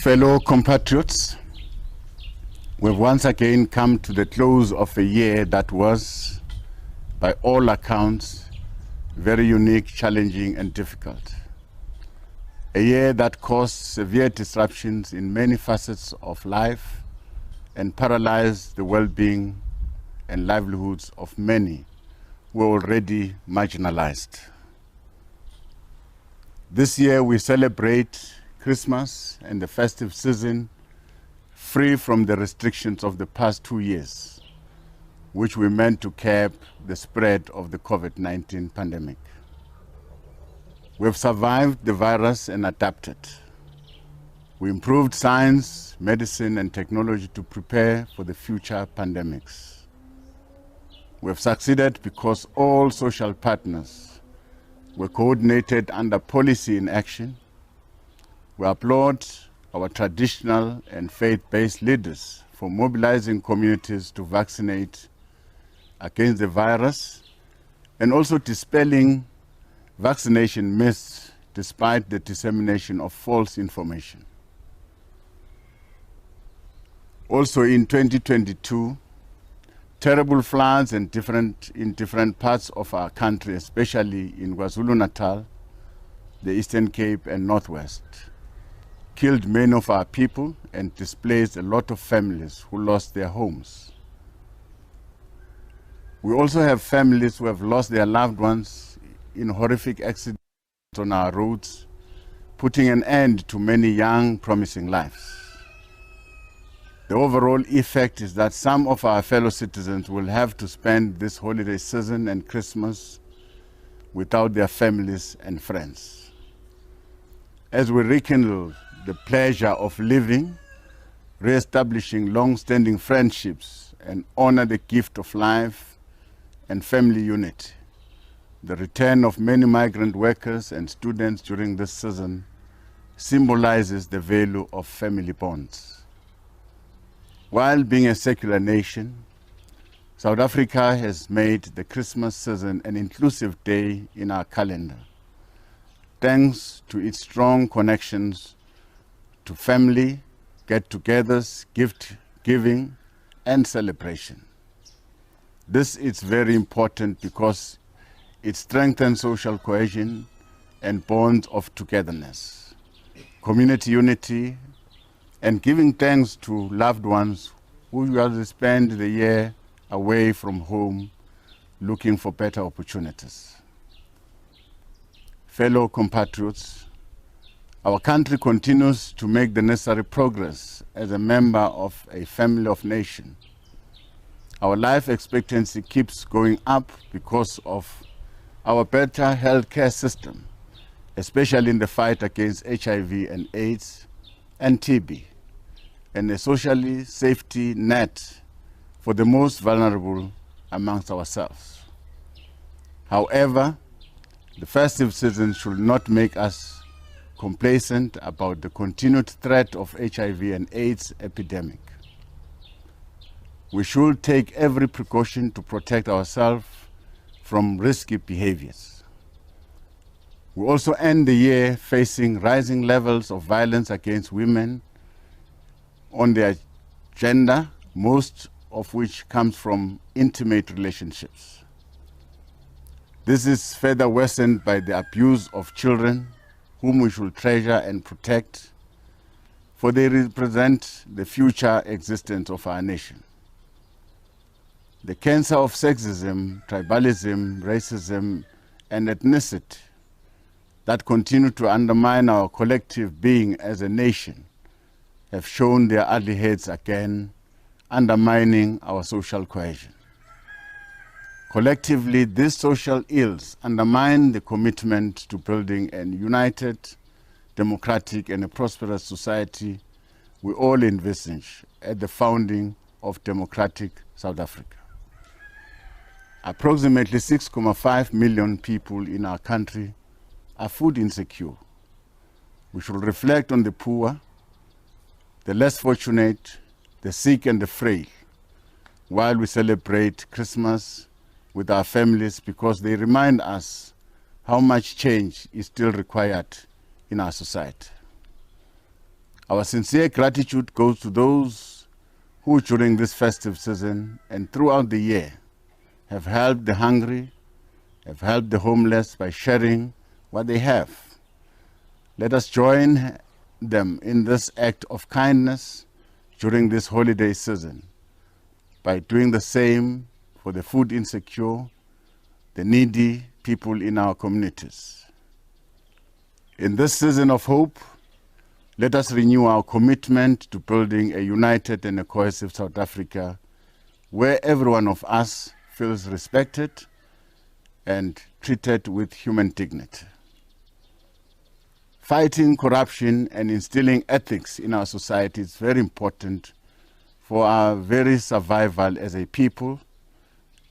Fellow compatriots, we've once again come to the close of a year that was, by all accounts, very unique, challenging, and difficult. A year that caused severe disruptions in many facets of life and paralyzed the well-being and livelihoods of many who were already marginalized. This year we celebrate Christmas and the festive season free from the restrictions of the past 2 years, which we meant to curb the spread of the COVID-19 pandemic. We have survived the virus and adapted. We improved science, medicine, and technology to prepare for the future pandemics. We have succeeded because all social partners were coordinated under policy in action. We applaud our traditional and faith-based leaders for mobilizing communities to vaccinate against the virus and also dispelling vaccination myths despite the dissemination of false information. Also in 2022, terrible floods in different parts of our country, especially in KwaZulu-Natal, the Eastern Cape and Northwest, killed many of our people and displaced a lot of families who lost their homes. We also have families who have lost their loved ones in horrific accidents on our roads, putting an end to many young, promising lives. The overall effect is that some of our fellow citizens will have to spend this holiday season and Christmas without their families and friends. As we rekindle the pleasure of living, re-establishing long-standing friendships, and honor the gift of life and family unity, the return of many migrant workers and students during this season symbolizes the value of family bonds. While being a secular nation, South Africa has made the Christmas season an inclusive day in our calendar, thanks to its strong connections to family, get-togethers, gift-giving, and celebration. This is very important because it strengthens social cohesion and bonds of togetherness, community unity, and giving thanks to loved ones who usually spend the year away from home looking for better opportunities. Fellow compatriots, our country continues to make the necessary progress as a member of a family of nations. Our life expectancy keeps going up because of our better healthcare system, especially in the fight against HIV and AIDS and TB, and a socially safety net for the most vulnerable amongst ourselves. However, the festive season should not make us complacent about the continued threat of HIV and AIDS epidemic. We should take every precaution to protect ourselves from risky behaviors. We also end the year facing rising levels of violence against women on their gender, most of which comes from intimate relationships. This is further worsened by the abuse of children, whom we should treasure and protect, for they represent the future existence of our nation. The cancer of sexism, tribalism, racism, and ethnicity that continue to undermine our collective being as a nation have shown their ugly heads again, undermining our social cohesion. Collectively, these social ills undermine the commitment to building a united, democratic, and a prosperous society we all envisage at the founding of democratic South Africa. Approximately 6.5 million people in our country are food insecure. We should reflect on the poor, the less fortunate, the sick, and the frail, while we celebrate Christmas with our families, because they remind us how much change is still required in our society. Our sincere gratitude goes to those who during this festive season and throughout the year have helped the hungry, have helped the homeless by sharing what they have. Let us join them in this act of kindness during this holiday season by doing the same for the food insecure, the needy people in our communities. In this season of hope, let us renew our commitment to building a united and a cohesive South Africa where every one of us feels respected and treated with human dignity. Fighting corruption and instilling ethics in our society is very important for our very survival as a people,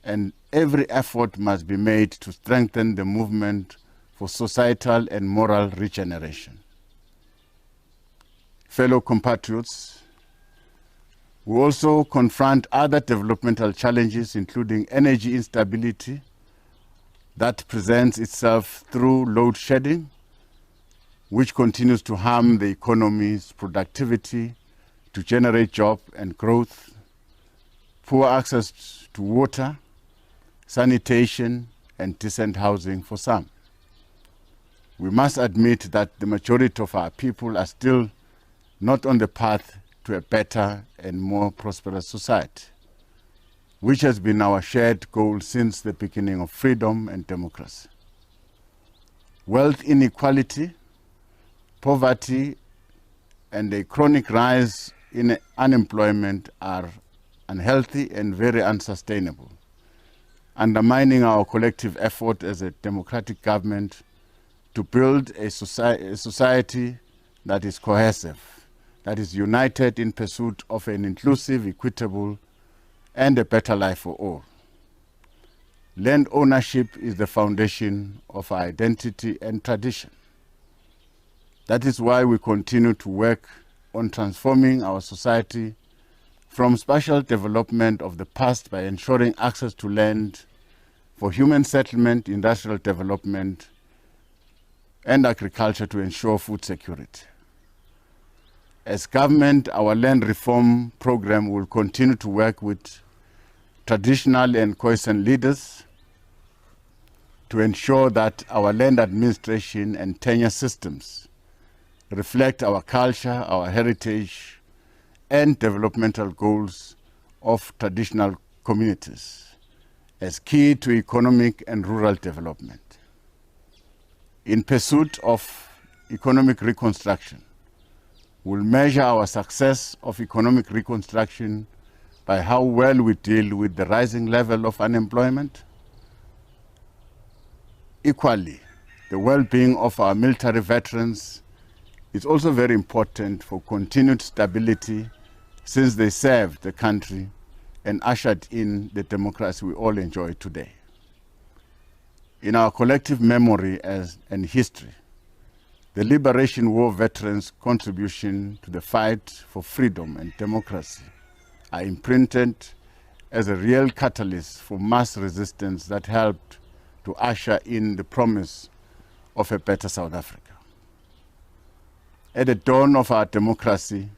and every effort must be made to strengthen the movement for societal and moral regeneration. Fellow compatriots, we also confront other developmental challenges, including energy instability that presents itself through load shedding, which continues to harm the economy's productivity to generate job and growth, poor access to water, sanitation, and decent housing for some. We must admit that the majority of our people are still not on the path to a better and more prosperous society, which has been our shared goal since the beginning of freedom and democracy. Wealth inequality, poverty, and a chronic rise in unemployment are unhealthy and very unsustainable, undermining our collective effort as a democratic government to build a society that is cohesive, that is united in pursuit of an inclusive, equitable, and a better life for all. Land ownership is the foundation of our identity and tradition. That is why we continue to work on transforming our society from spatial development of the past by ensuring access to land for human settlement, industrial development, and agriculture to ensure food security. As government, our land reform program will continue to work with traditional and cohesion leaders to ensure that our land administration and tenure systems reflect our culture, our heritage, and developmental goals of traditional communities as key to economic and rural development. In pursuit of economic reconstruction, we'll measure our success of economic reconstruction by how well we deal with the rising level of unemployment. Equally, the well-being of our military veterans is also very important for continued stability since they served the country and ushered in the democracy we all enjoy today. In our collective memory and history, the Liberation War veterans' contribution to the fight for freedom and democracy are imprinted as a real catalyst for mass resistance that helped to usher in the promise of a better South Africa. At the dawn of our democracy,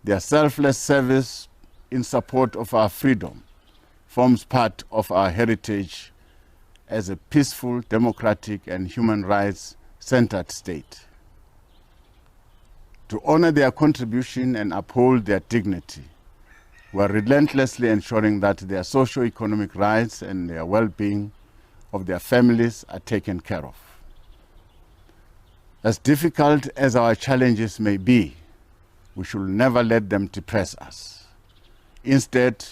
their selfless service in support of our freedom forms part of our heritage as a peaceful, democratic, and human rights-centered state. To honor their contribution and uphold their dignity, we are relentlessly ensuring that their socio-economic rights and their well-being of their families are taken care of. As difficult as our challenges may be, we should never let them depress us. Instead,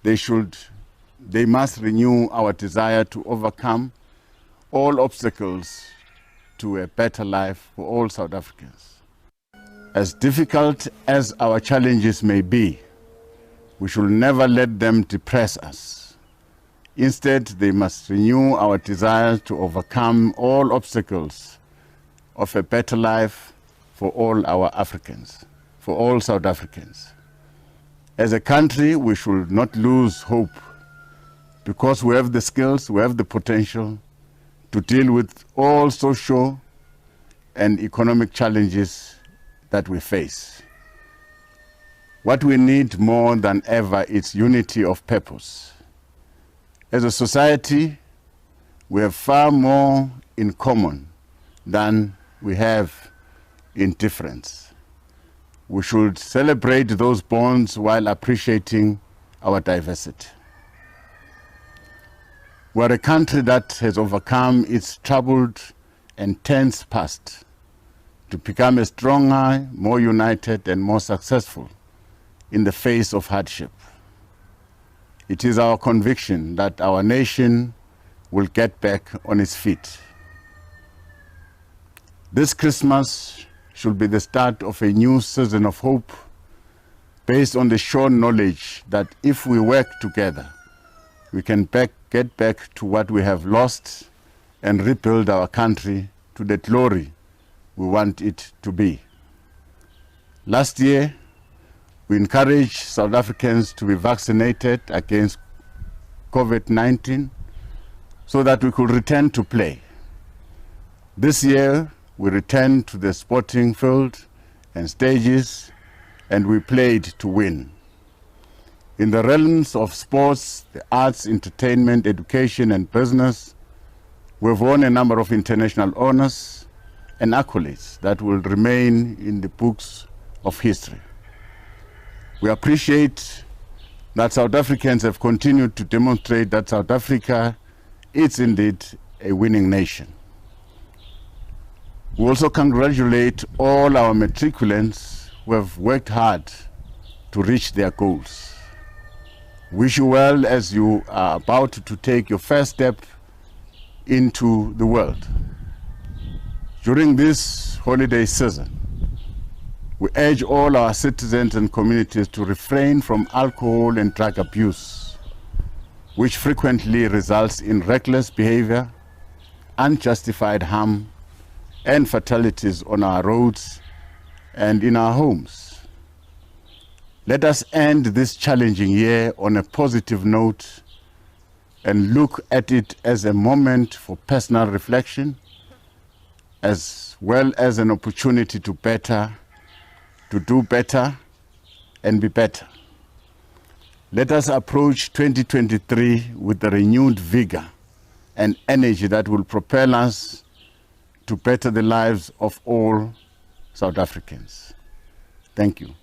they must renew our desire to overcome all obstacles to a better life for all South Africans. As difficult as our challenges may be, we should never let them depress us. Instead, they must renew our desire to overcome all obstacles of a better life for all our Africans, for all South Africans. As a country, we should not lose hope because we have the skills, we have the potential to deal with all social and economic challenges that we face. What we need more than ever is unity of purpose. As a society, we have far more in common than we have in difference. We should celebrate those bonds while appreciating our diversity. We are a country that has overcome its troubled and tense past to become a stronger, more united, and more successful in the face of hardship. It is our conviction that our nation will get back on its feet. This Christmas should be the start of a new season of hope based on the sure knowledge that if we work together, we can get back to what we have lost and rebuild our country to the glory we want it to be. Last year, we encouraged South Africans to be vaccinated against COVID-19 so that we could return to play. This year, we returned to the sporting field and stages, and we played to win. In the realms of sports, the arts, entertainment, education, and business, we've won a number of international honors and accolades that will remain in the books of history. We appreciate that South Africans have continued to demonstrate that South Africa is indeed a winning nation. We also congratulate all our matriculants who have worked hard to reach their goals. Wish you well as you are about to take your first step into the world. During this holiday season, we urge all our citizens and communities to refrain from alcohol and drug abuse, which frequently results in reckless behavior, unjustified harm, and fatalities on our roads and in our homes. Let us end this challenging year on a positive note and look at it as a moment for personal reflection, as well as an opportunity to do better, and be better. Let us approach 2023 with a renewed vigor and energy that will propel us to better the lives of all South Africans. Thank you.